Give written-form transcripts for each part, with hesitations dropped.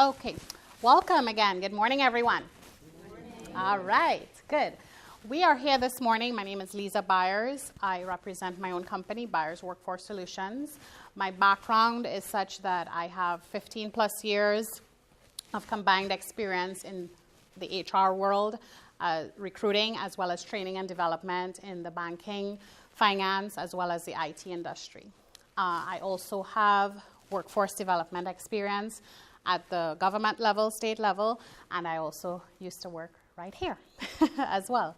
Okay, welcome again. Good morning, everyone. Good morning. All right, good. We are here this morning. My name is Lisa Byers. I represent my own company, Byers Workforce Solutions. My background is such that I have 15 plus years of combined experience in the HR world, recruiting as well as training and development in the banking, finance, as well as the IT industry. I also have workforce development experience at the government level, state level, and I also used to work right here as well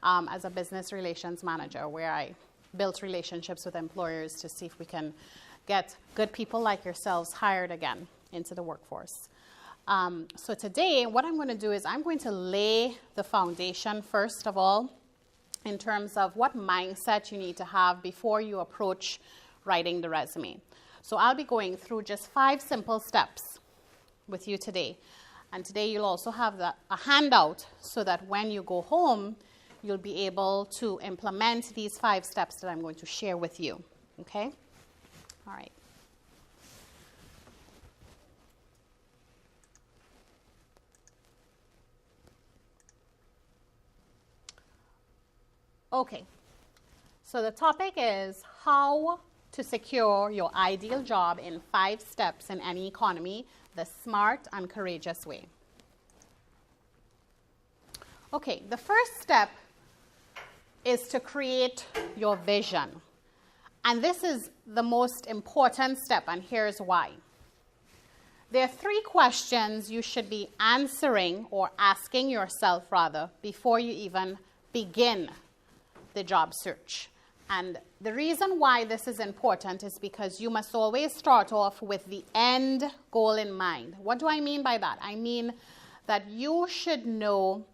as a business relations manager, where I built relationships with employers to see if we can get good people like yourselves hired again into the workforce. So today, what I'm going to do is I'm going to lay the foundation, first of all, in terms of what mindset you need to have before you approach writing the resume. So I'll be going through just 5 simple steps with you today. And today you'll also have a handout so that when you go home, you'll be able to implement these 5 steps that I'm going to share with you. Okay? All right. Okay. So the topic is how to secure your ideal job in 5 steps in any economy, the smart and courageous way. Okay, the first step is to create your vision. And this is the most important step, and here's why. There are 3 questions you should be answering or asking yourself, rather, before you even begin the job search. And the reason why this is important is because you must always start off with the end goal in mind. What do I mean by that? I mean that you should know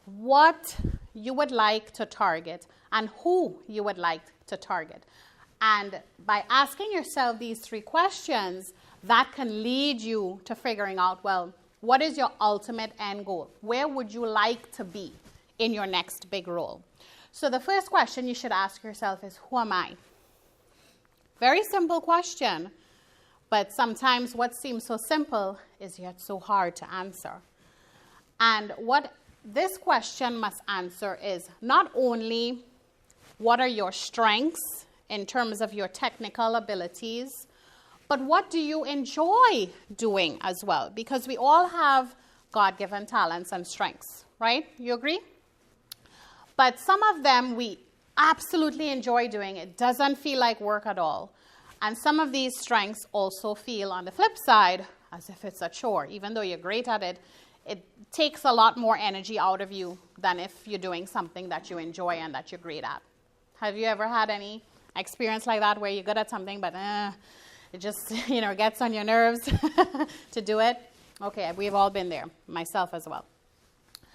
what you would like to target and who you would like to target. And by asking yourself these 3 questions, that can lead you to figuring out, well, what is your ultimate end goal? Where would you like to be in your next big role? So the first question you should ask yourself is, who am I? Very simple question, but sometimes what seems so simple is yet so hard to answer. And what this question must answer is not only what are your strengths in terms of your technical abilities, but what do you enjoy doing as well? Because we all have God-given talents and strengths, right? You agree? But some of them we absolutely enjoy doing. It doesn't feel like work at all. And some of these strengths also feel, on the flip side, as if it's a chore. Even though you're great at it, it takes a lot more energy out of you than if you're doing something that you enjoy and that you're great at. Have you ever had any experience like that where you're good at something, but it just gets on your nerves to do it? Okay, we've all been there, myself as well.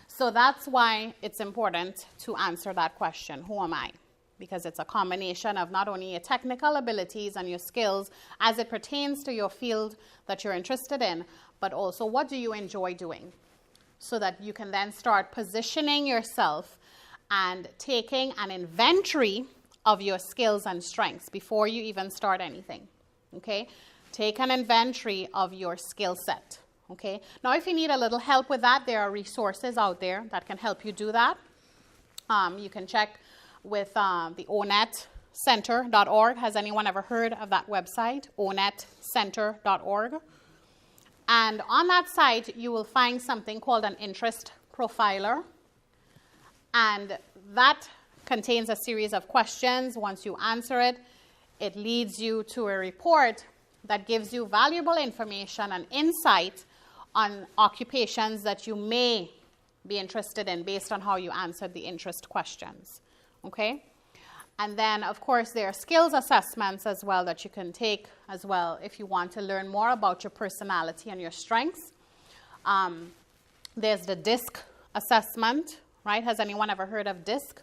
So that's why it's important to answer that question, who am I? Because it's a combination of not only your technical abilities and your skills as it pertains to your field that you're interested in, but also what do you enjoy doing? So that you can then start positioning yourself and taking an inventory of your skills and strengths before you even start anything, okay? Take an inventory of your skill set. Okay. Now, if you need a little help with that, there are resources out there that can help you do that. You can check with the onetcenter.org. Has anyone ever heard of that website? onetcenter.org. And on that site, you will find something called an interest profiler. And that contains a series of questions. Once you answer it, it leads you to a report that gives you valuable information and insight on occupations that you may be interested in based on how you answered the interest questions, okay? And then, of course, there are skills assessments as well that you can take as well if you want to learn more about your personality and your strengths. There's the DISC assessment, right? Has anyone ever heard of DISC?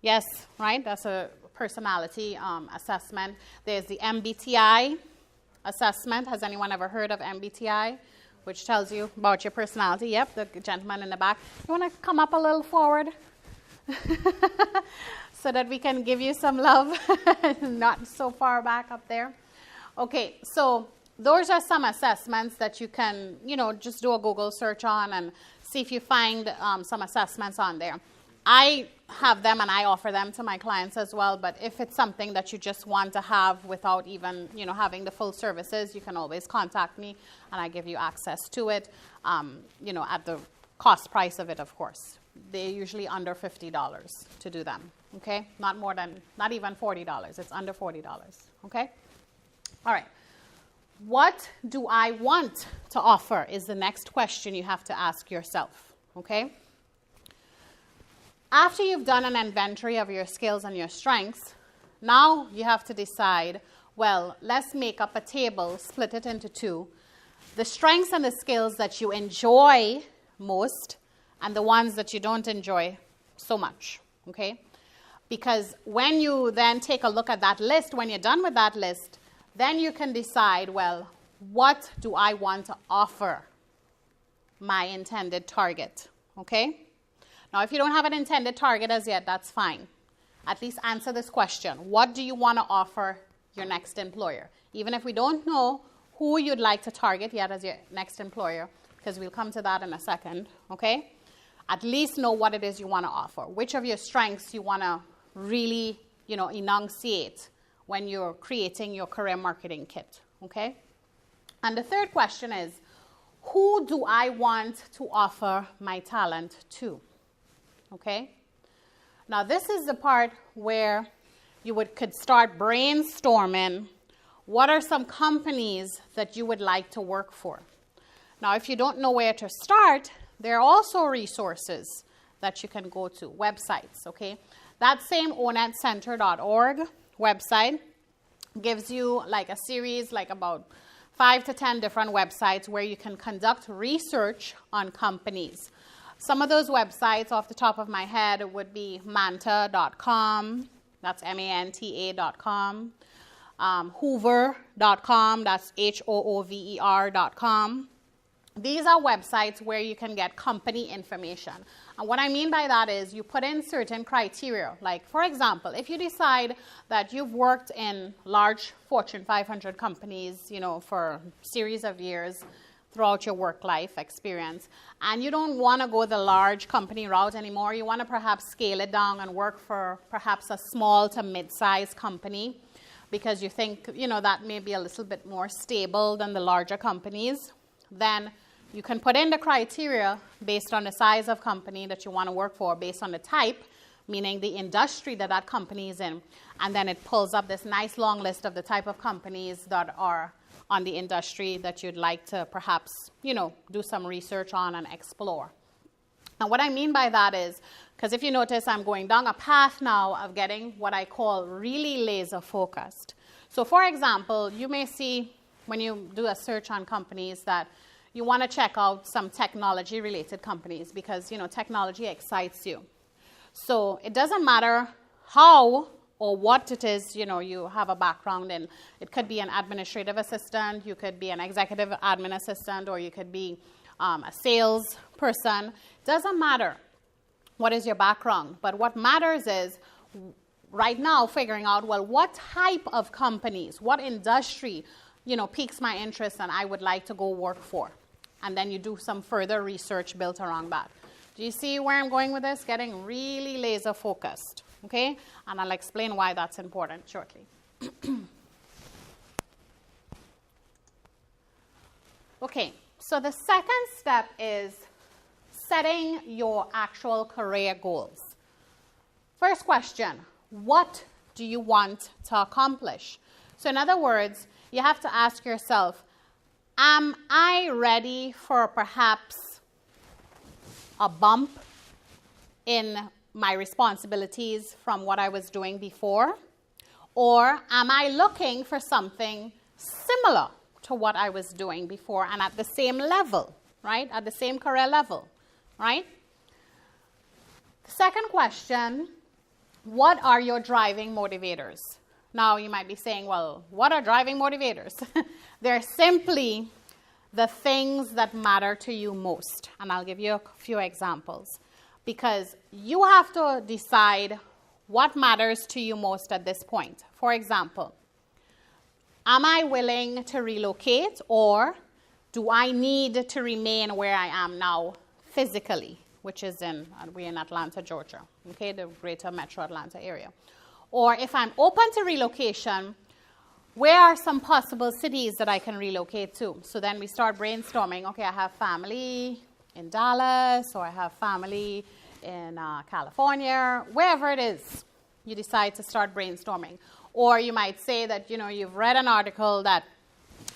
Yes, right? That's a personality assessment. There's the MBTI assessment. Has anyone ever heard of MBTI? Which tells you about your personality. Yep, the gentleman in the back. You want to come up a little forward? So that we can give you some love. Not so far back up there. Okay, so those are some assessments that you can, just do a Google search on and see if you find some assessments on there. I have them and I offer them to my clients as well, but if it's something that you just want to have without even, having the full services, you can always contact me and I give you access to it, at the cost price of it, of course. They're usually under $50 to do them, okay? Not even $40. It's under $40, okay? All right. What do I want to offer is the next question you have to ask yourself, okay? After you've done an inventory of your skills and your strengths, now you have to decide, well, let's make up a table, split it into two. The strengths and the skills that you enjoy most and the ones that you don't enjoy so much, okay? Because when you then take a look at that list, when you're done with that list, then you can decide, well, what do I want to offer my intended target, okay? Now, if you don't have an intended target as yet, that's fine. At least answer this question. What do you want to offer your next employer? Even if we don't know who you'd like to target yet as your next employer, because we'll come to that in a second, okay? At least know what it is you want to offer. Which of your strengths you want to really, enunciate when you're creating your career marketing kit, okay? And the third question is, who do I want to offer my talent to? Okay? Now, this is the part where you could start brainstorming what are some companies that you would like to work for. Now, if you don't know where to start, there are also resources that you can go to, websites, okay? That same onetcenter.org website gives you like a series, like about 5 to 10 different websites where you can conduct research on companies. Some of those websites off the top of my head would be manta.com, that's manta.com, hoover.com, that's hoover.com. These are websites where you can get company information. And what I mean by that is you put in certain criteria. Like, for example, if you decide that you've worked in large Fortune 500 companies, for a series of years, throughout your work life experience, and you don't want to go the large company route anymore, you want to perhaps scale it down and work for perhaps a small to mid-sized company because you think, that may be a little bit more stable than the larger companies, then you can put in the criteria based on the size of company that you want to work for, based on the type, meaning the industry that that company is in, and then it pulls up this nice long list of the type of companies that are on the industry that you'd like to perhaps, do some research on and explore. And what I mean by that is, because if you notice, I'm going down a path now of getting what I call really laser focused. So for example, you may see when you do a search on companies that you want to check out some technology related companies because, technology excites you. So it doesn't matter how or what it is, you have a background in. It could be an administrative assistant, you could be an executive admin assistant, or you could be a sales person. Doesn't matter what is your background, but what matters is right now figuring out, well, what type of companies, what industry, piques my interest and I would like to go work for. And then you do some further research built around that. Do you see where I'm going with this? Getting really laser focused. Okay, and I'll explain why that's important shortly. Okay, so the second step is setting your actual career goals. First question, what do you want to accomplish? So in other words, you have to ask yourself, am I ready for perhaps a bump in my responsibilities from what I was doing before? Or am I looking for something similar to what I was doing before and at the same level, right? At the same career level, right? The second question, what are your driving motivators? Now you might be saying, well, what are driving motivators? They're simply the things that matter to you most. And I'll give you a few examples. Because you have to decide what matters to you most at this point. For example, Am I willing to relocate, or do I need to remain where I am now physically, which is we're in Atlanta, Georgia, okay, the greater metro Atlanta area. Or if I'm open to relocation, where are some possible cities that I can relocate to? So then we start brainstorming, okay, I have family in Dallas, or I have family in California, wherever it is, you decide to start brainstorming. Or you might say that, you've read an article that,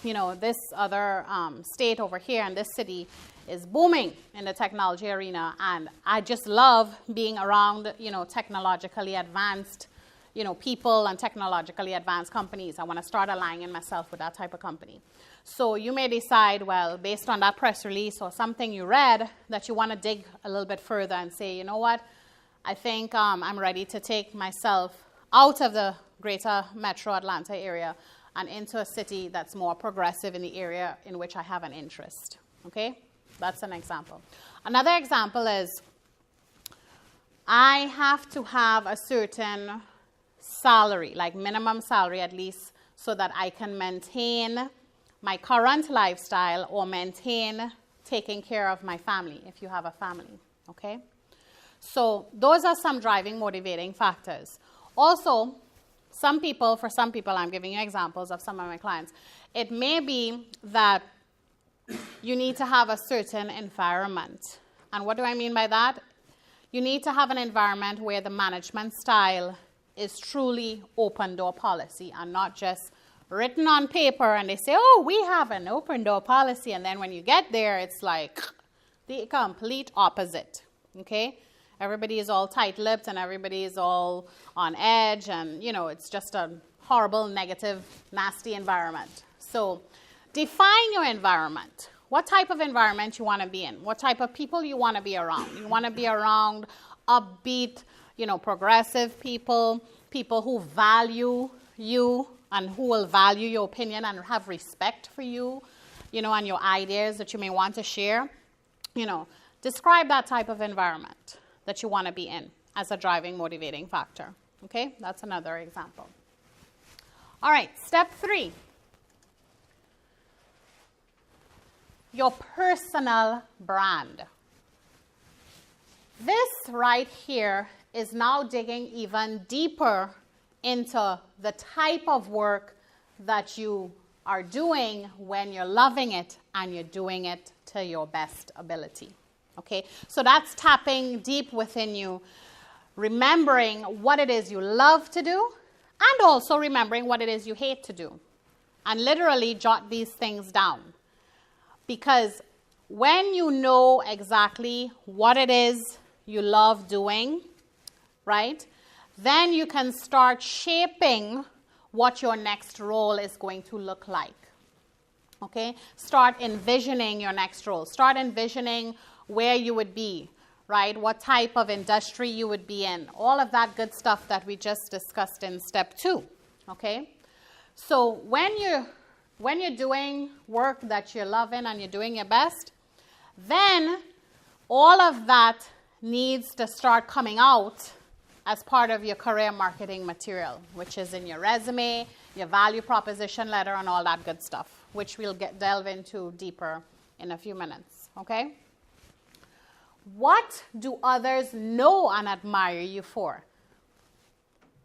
this other state over here in this city is booming in the technology arena, and I just love being around, technologically advanced, people and technologically advanced companies. I want to start aligning myself with that type of company. So you may decide, well, based on that press release or something you read, that you want to dig a little bit further and say, you know what, I think I'm ready to take myself out of the greater metro Atlanta area and into a city that's more progressive in the area in which I have an interest. Okay? That's an example. Another example is I have to have a certain salary, like minimum salary at least, so that I can maintain my current lifestyle or maintain taking care of my family, if you have a family, okay? So those are some driving, motivating factors. Also, for some people, I'm giving you examples of some of my clients, it may be that you need to have a certain environment. And what do I mean by that? You need to have an environment where the management style is truly open door policy and not just written on paper and they say, oh, we have an open door policy. And then when you get there, it's like the complete opposite, okay? Everybody is all tight-lipped and everybody is all on edge and, it's just a horrible, negative, nasty environment. So define your environment. What type of environment you want to be in? What type of people you want to be around? You want to be around upbeat, progressive people who value you and who will value your opinion and have respect for you, and your ideas that you may want to share. Describe that type of environment that you want to be in as a driving, motivating factor. Okay, that's another example. All right, step 3. Your personal brand. This right here is now digging even deeper into the type of work that you are doing when you're loving it and you're doing it to your best ability. Okay, so that's tapping deep within you, remembering what it is you love to do, and also remembering what it is you hate to do. And literally jot these things down. Because when you know exactly what it is you love doing, right, then you can start shaping what your next role is going to look like. Okay? Start envisioning your next role. Start envisioning where you would be, right? What type of industry you would be in. All of that good stuff that we just discussed in step 2. Okay? So when you're doing work that you're loving and you're doing your best, then all of that needs to start coming out as part of your career marketing material, which is in your resume, your value proposition letter, and all that good stuff, which we'll delve into deeper in a few minutes, okay? What do others know and admire you for?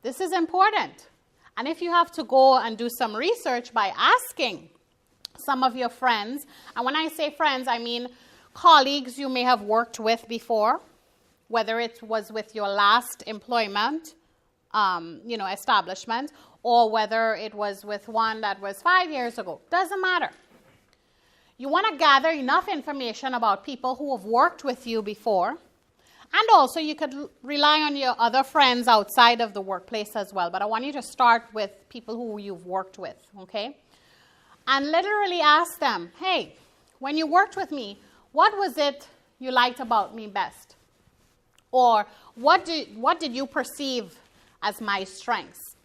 This is important. And if you have to go and do some research by asking some of your friends, and when I say friends, I mean colleagues you may have worked with before, whether it was with your last employment, establishment, or whether it was with one that was 5 years ago. Doesn't matter. You want to gather enough information about people who have worked with you before, and also you could rely on your other friends outside of the workplace as well. But I want you to start with people who you've worked with, okay? And literally ask them, hey, when you worked with me, what was it you liked about me best? Or what did you perceive as my strengths,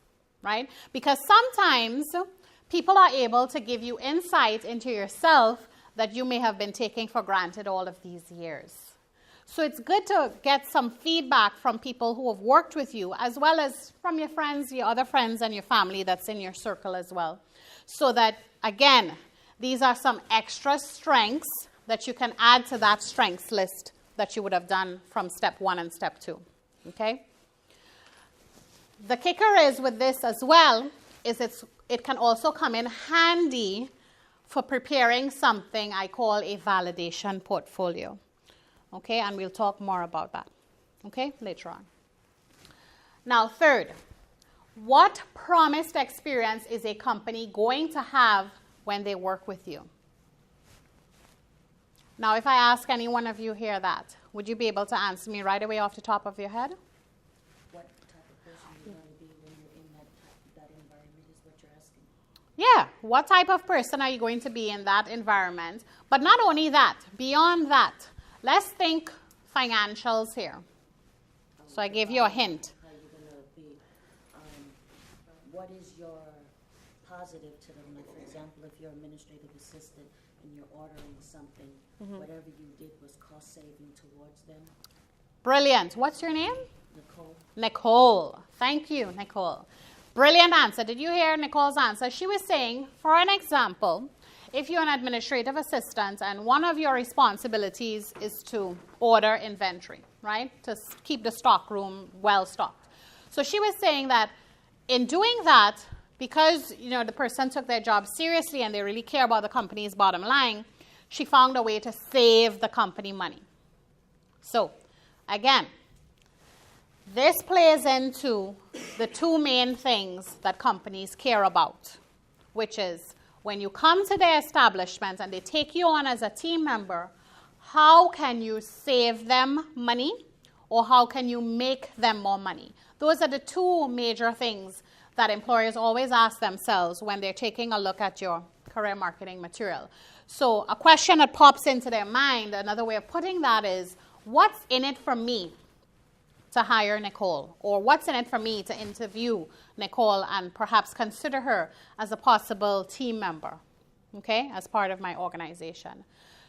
right? Because sometimes people are able to give you insight into yourself that you may have been taking for granted all of these years. So it's good to get some feedback from people who have worked with you, as well as from your friends, your other friends, and your family that's in your circle as well. So that, again, these are some extra strengths that you can add to that strengths list that you would have done from step 1 and step 2. Okay? The kicker is with this as well, is it can also come in handy for preparing something I call a validation portfolio. Okay, and we'll talk more about that, okay, later on. Now, third, what promised experience is a company going to have when they work with you? Now, if I ask any one of you here that, would you be able to answer me right away off the top of your head? What type of person you're going to be when you're in that environment is what you're asking. Yeah, what type of person are you going to be in that environment? But not only that, beyond that, let's think financials here. So I gave you a hint. How you're going to be, what is your positive to them? Like, for example, if you're administrative assistant and you're ordering something, whatever you did was cost saving towards them. Brilliant. What's your name? Nicole. Nicole. Thank you, Nicole. Brilliant answer. Did you hear Nicole's answer? She was saying, for an example, if you're an administrative assistant and one of your responsibilities is to order inventory, right? To keep the stock room well stocked. So she was saying that in doing that, because the person took their job seriously and they really care about the company's bottom line, she found a way to save the company money. So, again, this plays into the two main things that companies care about, which is when you come to their establishment and they take you on as a team member, how can you save them money or how can you make them more money? Those are the two major things that employers always ask themselves when they're taking a look at your career marketing material. So a question that pops into their mind, another way of putting that is, what's in it for me to hire Nicole? Or what's in it for me to interview Nicole and perhaps consider her as a possible team member, okay, as part of my organization?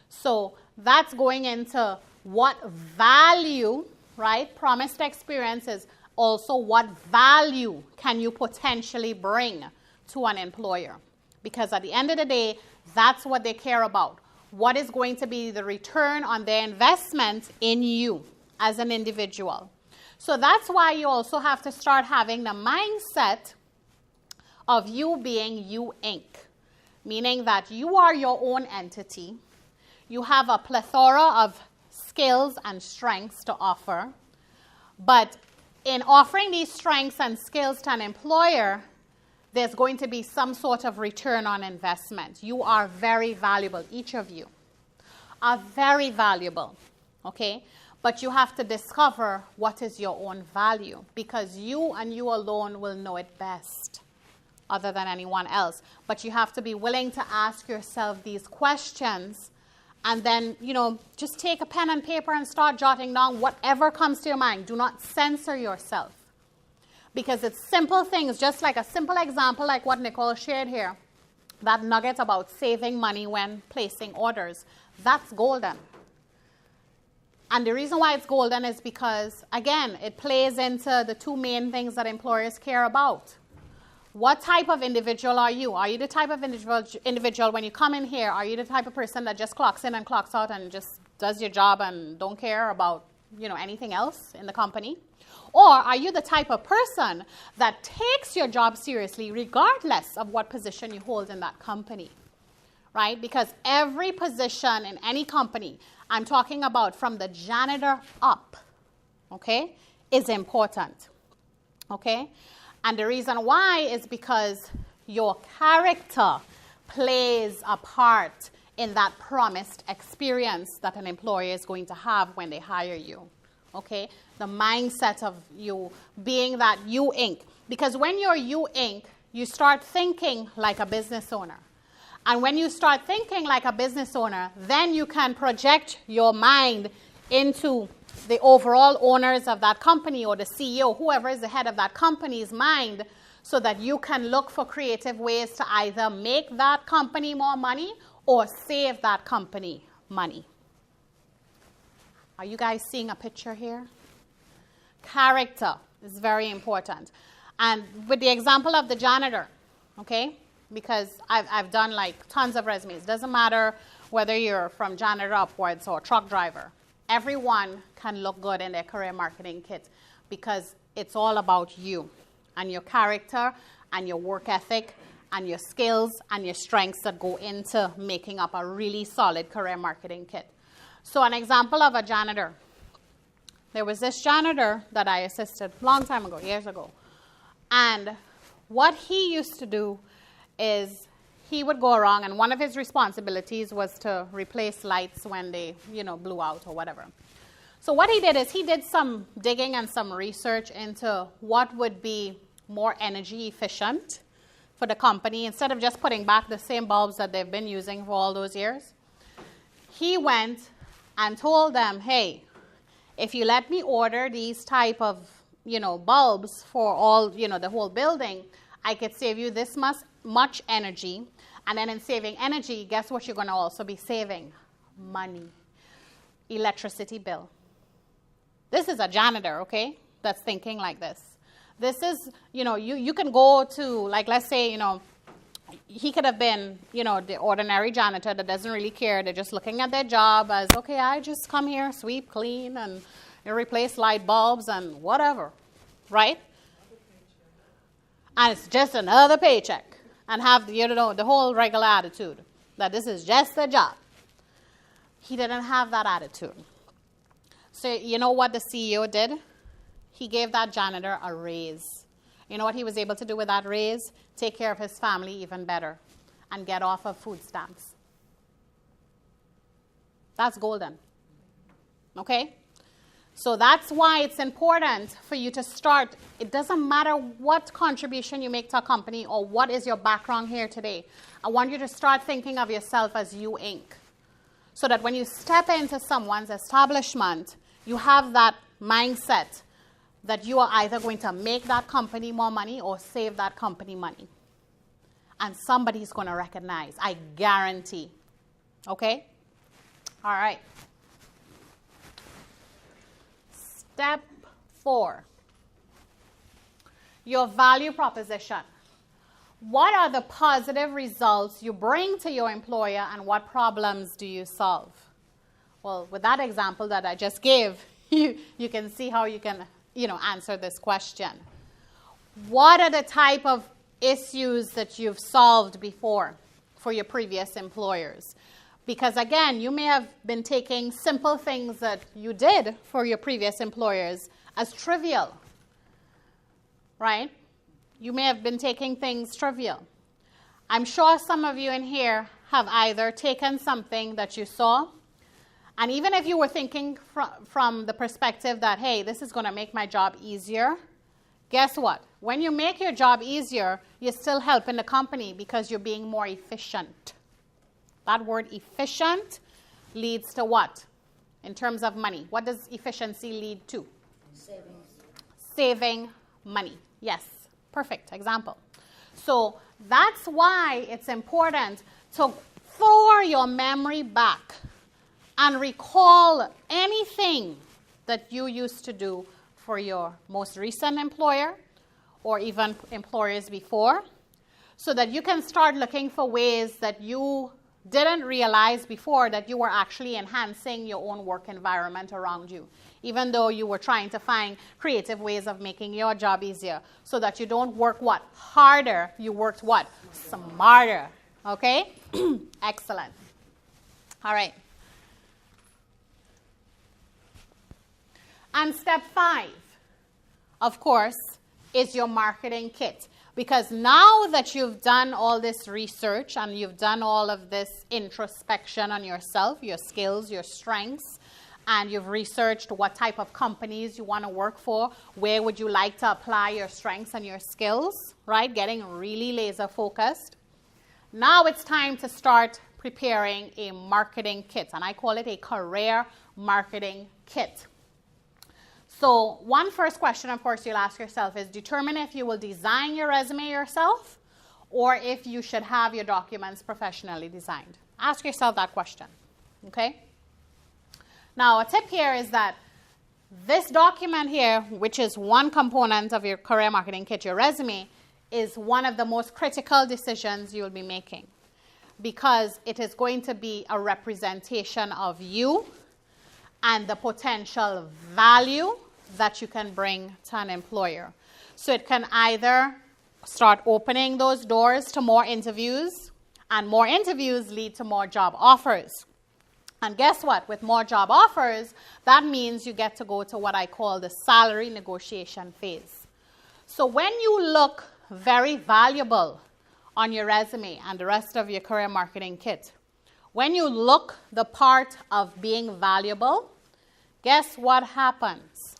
So that's going into what value, right? Promised experience is also what value can you potentially bring to an employer? Because at the end of the day, that's what they care about. What is going to be the return on their investment in you as an individual? So that's why you also have to start having the mindset of you being you Inc., meaning that you are your own entity. You have a plethora of skills and strengths to offer. But in offering these strengths and skills to an employer, there's going to be some sort of return on investment. You are very valuable. Each of you are very valuable, okay? But you have to discover what is your own value, because you and you alone will know it best other than anyone else. But you have to be willing to ask yourself these questions and then, just take a pen and paper and start jotting down whatever comes to your mind. Do not censor yourself. Because it's simple things, just like a simple example like what Nicole shared here, that nugget about saving money when placing orders. That's golden. And the reason why it's golden is because, again, it plays into the two main things that employers care about. What type of individual are you? Are you the type of individual when you come in here, are you the type of person that just clocks in and clocks out and just does your job and don't care about, anything else in the company? Or are you the type of person that takes your job seriously regardless of what position you hold in that company, right? Because every position in any company, I'm talking about from the janitor up, okay, is important, okay? And the reason why is because your character plays a part in that promised experience that an employer is going to have when they hire you, okay? The mindset of you being that you Inc. Because when you're you Inc., you start thinking like a business owner. And when you start thinking like a business owner, then you can project your mind into the overall owners of that company or the CEO, whoever is the head of that company's mind, so that you can look for creative ways to either make that company more money or save that company money. Are you guys seeing a picture here? Character is very important. And with the example of the janitor, okay, because I've done like tons of resumes. Doesn't matter whether you're from janitor upwards or truck driver. Everyone can look good in their career marketing kit because it's all about you and your character and your work ethic and your skills and your strengths that go into making up a really solid career marketing kit. So an example of a janitor. There was this janitor that I assisted a long time ago, years ago. And what he used to do is he would go around, and one of his responsibilities was to replace lights when they, blew out or whatever. So what he did is he did some digging and some research into what would be more energy efficient for the company instead of just putting back the same bulbs that they've been using for all those years. He went and told them, hey, if you let me order these type of, bulbs for all, the whole building, I could save you this much energy. And then in saving energy, guess what you're going to also be saving? Money. Electricity bill. This is a janitor, okay, that's thinking like this. This is, you can go to, like, let's say, he could have been, the ordinary janitor that doesn't really care. They're just looking at their job as, okay, I just come here, sweep, clean, and replace light bulbs and whatever, right? And it's just another paycheck. And have, the whole regular attitude that this is just a job. He didn't have that attitude. So you know what the CEO did? He gave that janitor a raise. You know what he was able to do with that raise? Take care of his family even better and get off of food stamps. That's golden. Okay? So that's why it's important for you to start. It doesn't matter what contribution you make to a company or what is your background here today. I want you to start thinking of yourself as you Inc. So that when you step into someone's establishment, you have that mindset that you are either going to make that company more money or save that company money. And somebody's going to recognize. I guarantee. Okay? All right. Step 4. Your value proposition. What are the positive results you bring to your employer and what problems do you solve? Well, with that example that I just gave, you can see how you can answer this question. What are the type of issues that you've solved before for your previous employers? Because again, you may have been taking simple things that you did for your previous employers as trivial, right? You may have been taking things trivial. I'm sure some of you in here have either taken something that you saw, and even if you were thinking from the perspective that, hey, this is going to make my job easier, guess what? When you make your job easier, you're still helping the company because you're being more efficient. That word efficient leads to what? In terms of money. What does efficiency lead to? Savings. Saving money. Yes. Perfect example. So that's why it's important to throw your memory back and recall anything that you used to do for your most recent employer or even employers before, so that you can start looking for ways that you didn't realize before that you were actually enhancing your own work environment around you, even though you were trying to find creative ways of making your job easier, so that you don't work what? Harder. You worked what? Smarter. Okay? Excellent. All right. And step 5, of course, is your marketing kit. Because now that you've done all this research and you've done all of this introspection on yourself, your skills, your strengths, and you've researched what type of companies you want to work for, where would you like to apply your strengths and your skills, right? Getting really laser focused. Now it's time to start preparing a marketing kit, and I call it a career marketing kit. So one first question, of course, you'll ask yourself is determine if you will design your resume yourself or if you should have your documents professionally designed. Ask yourself that question, okay? Now, a tip here is that this document here, which is one component of your career marketing kit, your resume, is one of the most critical decisions you'll be making, because it is going to be a representation of you and the potential value that you can bring to an employer. So it can either start opening those doors to more interviews, and more interviews lead to more job offers. And guess what? With more job offers, that means you get to go to what I call the salary negotiation phase. So when you look very valuable on your resume and the rest of your career marketing kit, when you look the part of being valuable, guess what happens?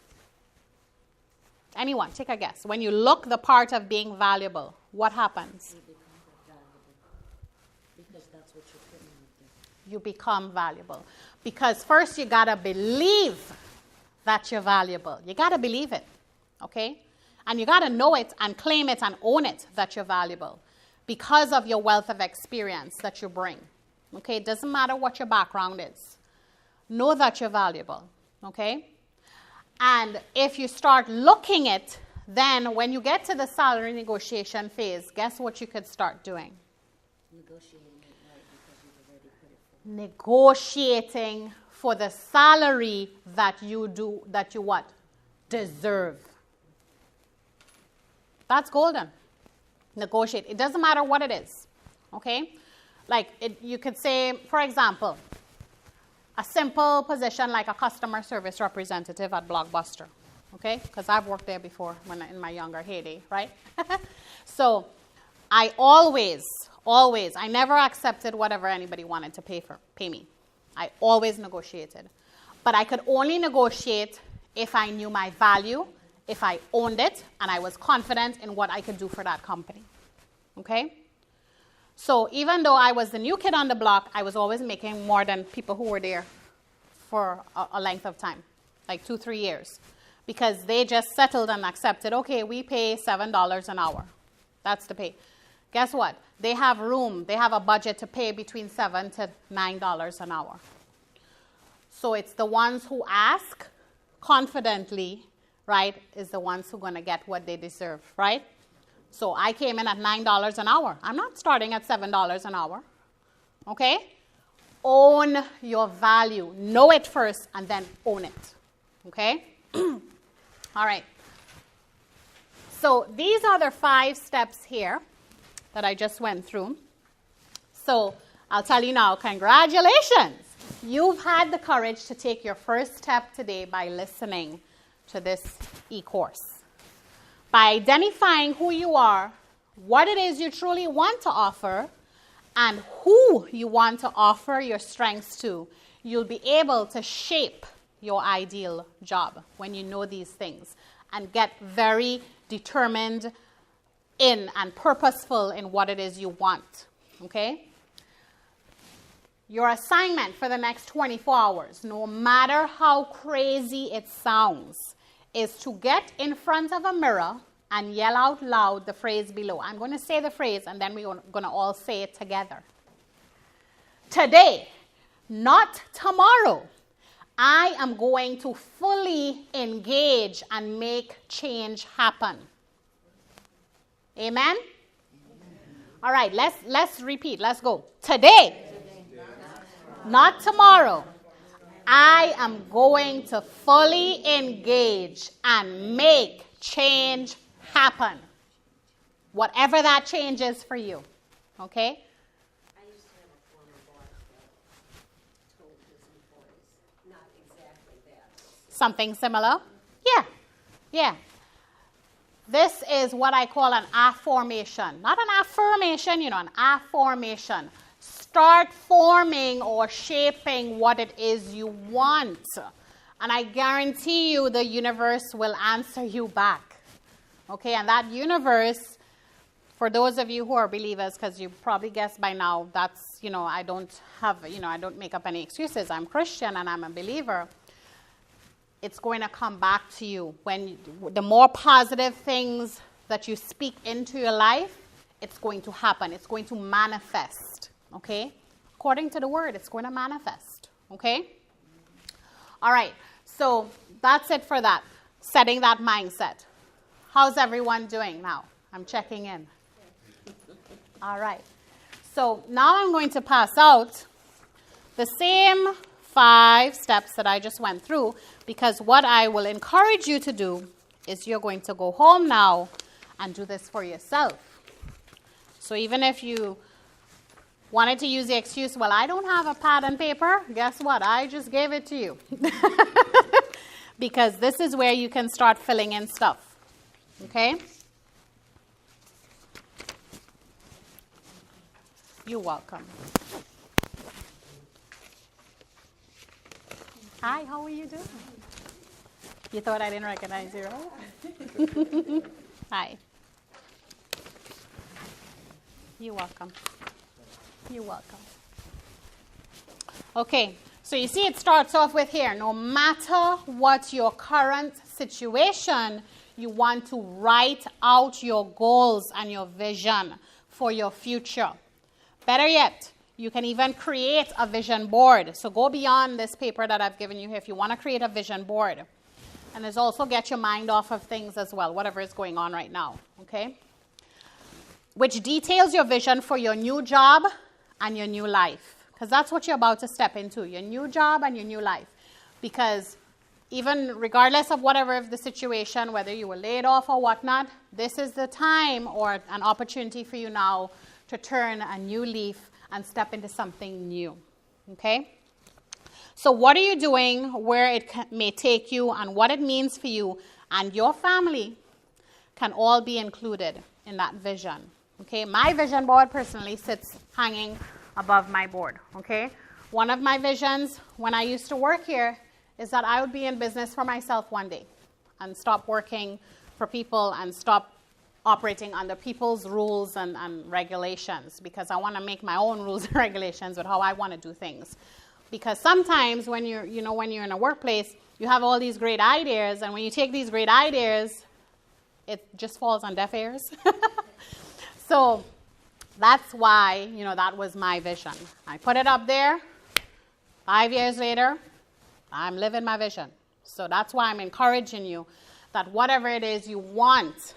Anyone, take a guess. When you look the part of being valuable, what happens? You become valuable because that's what you're putting out there. You become valuable. Because first you got to believe that you're valuable. You got to believe it, okay? And you got to know it and claim it and own it that you're valuable because of your wealth of experience that you bring, okay? It doesn't matter what your background is. Know that you're valuable, okay? And if you start looking it, then when you get to the salary negotiation phase, guess what you could start doing? Negotiating it right because you've already put it forward. Negotiating for the salary that you what? Deserve. That's golden. Negotiate. It doesn't matter what it is, okay? Like you could say, for example, a simple position like a customer service representative at Blockbuster, okay? Because I've worked there before in my younger heyday, right? So I I never accepted whatever anybody wanted to pay me. I always negotiated. But I could only negotiate if I knew my value, if I owned it, and I was confident in what I could do for that company, okay? So even though I was the new kid on the block, I was always making more than people who were there for a length of time, like 2-3 years, because they just settled and accepted, okay, we pay $7 an hour. That's the pay. Guess what? They have room. They have a budget to pay between $7 to $9 an hour. So it's the ones who ask confidently, right, is the ones who are going to get what they deserve, right? So I came in at $9 an hour. I'm not starting at $7 an hour, okay? Own your value. Know it first and then own it, okay? All right. So these are the 5 steps here that I just went through. So I'll tell you now, congratulations. You've had the courage to take your first step today by listening to this e-course. By identifying who you are, what it is you truly want to offer, and who you want to offer your strengths to, you'll be able to shape your ideal job when you know these things and get very determined in and purposeful in what it is you want, okay? Your assignment for the next 24 hours, no matter how crazy it sounds, is to get in front of a mirror and yell out loud the phrase below. I'm going to say the phrase and then we're going to all say it together. Today, not tomorrow, I am going to fully engage and make change happen. Amen? All right, let's repeat. Let's go. Today, not tomorrow, I am going to fully engage and make change happen. Whatever that change is for you. Okay? I used to have a former boss that told his employees not exactly that. Something similar? Yeah. This is what I call an affirmation. Not an affirmation, an affirmation. Start forming or shaping what it is you want. And I guarantee you the universe will answer you back. Okay, and that universe, for those of you who are believers, because you probably guessed by now, that's, I don't make up any excuses. I'm Christian and I'm a believer. It's going to come back to you. The more positive things that you speak into your life, it's going to happen. It's going to manifest. Okay? According to the word, it's going to manifest. Okay? All right. So that's it for that. Setting that mindset. How's everyone doing now? I'm checking in. All right. So now I'm going to pass out the same 5 steps that I just went through, because what I will encourage you to do is you're going to go home now and do this for yourself. So even if you wanted to use the excuse, well, I don't have a pad and paper, guess what? I just gave it to you. Because this is where you can start filling in stuff. Okay? You're welcome. Hi, how are you doing? You thought I didn't recognize you, right? Hi. You're welcome. You're welcome. Okay, so you see it starts off with here. No matter what your current situation, you want to write out your goals and your vision for your future. Better yet, you can even create a vision board. So go beyond this paper that I've given you here if you want to create a vision board. And there's also get your mind off of things as well, whatever is going on right now, okay? Which details your vision for your new job and your new life. Because that's what you're about to step into, your new job and your new life. Because even regardless of whatever the situation, whether you were laid off or whatnot, this is the time or an opportunity for you now to turn a new leaf and step into something new, okay? So what are you doing, where it may take you, and what it means for you and your family can all be included in that vision, okay? My vision board personally sits hanging above my board, okay? One of my visions when I used to work here is that I would be in business for myself one day and stop working for people and stop operating under people's rules and regulations, because I want to make my own rules and regulations with how I want to do things. Because sometimes when you're in a workplace, you have all these great ideas, and when you take these great ideas, it just falls on deaf ears. So that's why, that was my vision. I put it up there. 5 years later, I'm living my vision. So that's why I'm encouraging you that whatever it is you want,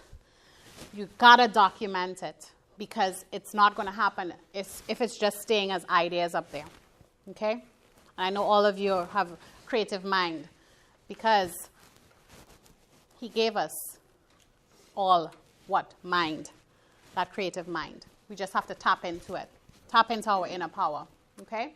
you gotta document it, because it's not going to happen if it's just staying as ideas up there, okay? And I know all of you have creative mind, because he gave us all what? Mind, that creative mind. We just have to tap into it, tap into our inner power, okay?